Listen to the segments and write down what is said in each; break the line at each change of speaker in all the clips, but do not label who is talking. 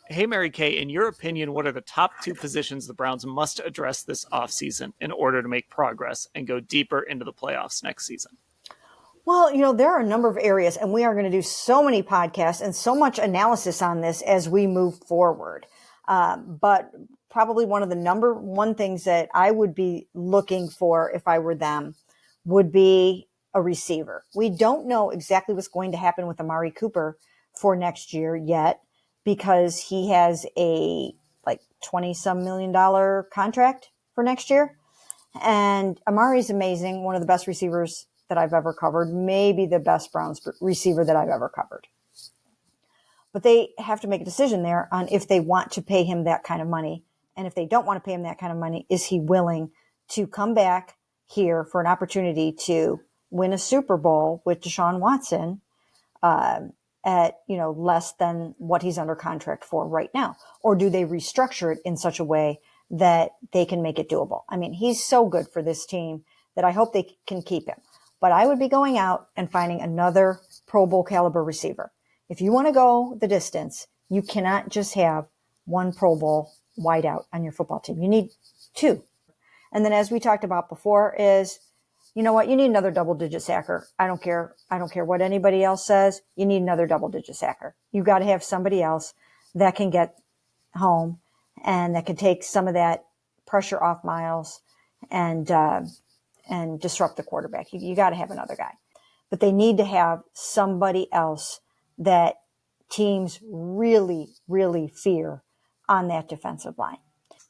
Hey, Mary Kay, in your opinion, what are the top two positions the Browns must address this offseason in order to make progress and go deeper into the playoffs next season?
Well, there are a number of areas, and we are going to do so many podcasts and so much analysis on this as we move forward. But probably one of the number one things that I would be looking for if I were them would be a receiver. We don't know exactly what's going to happen with Amari Cooper for next year yet because he has a like 20 some $1 million contract for next year. And Amari's amazing, one of the best receivers that I've ever covered, maybe the best Browns receiver that I've ever covered. But they have to make a decision there on if they want to pay him that kind of money. And if they don't want to pay him that kind of money, is he willing to come back here for an opportunity to win a Super Bowl with Deshaun Watson at less than what he's under contract for right now? Or do they restructure it in such a way that they can make it doable? I mean, he's so good for this team that I hope they can keep him. But I would be going out and finding another Pro Bowl caliber receiver. If you want to go the distance, you cannot just have one Pro Bowl wideout on your football team. You need two. And then as we talked about before is, you know what? You need another double-digit sacker. I don't care. I don't care what anybody else says. You need another double-digit sacker. You got to have somebody else that can get home and that can take some of that pressure off Miles and disrupt the quarterback. You got to have another guy. But they need to have somebody else that teams really, really fear on that defensive line.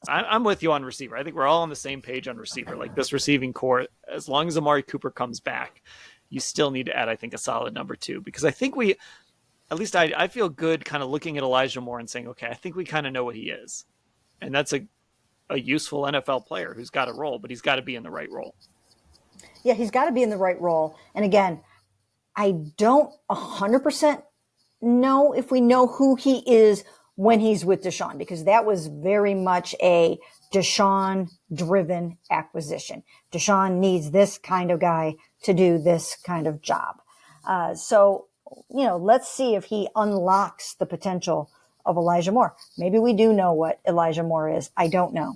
I'm with you on receiver. I think we're all on the same page on receiver. Like this receiving core, as long as Amari Cooper comes back, you still need to add, I think, a solid number two. Because I think I feel good kind of looking at Elijah Moore and saying, okay, I think we kind of know what he is. And that's a useful NFL player who's got a role, but he's got to be in the right role.
Yeah, he's got to be in the right role. And again, I don't 100% know if we know who he is when he's with Deshaun, because that was very much a Deshaun-driven acquisition. Deshaun needs this kind of guy to do this kind of job. So, let's see if he unlocks the potential of Elijah Moore. Maybe we do know what Elijah Moore is. I don't know.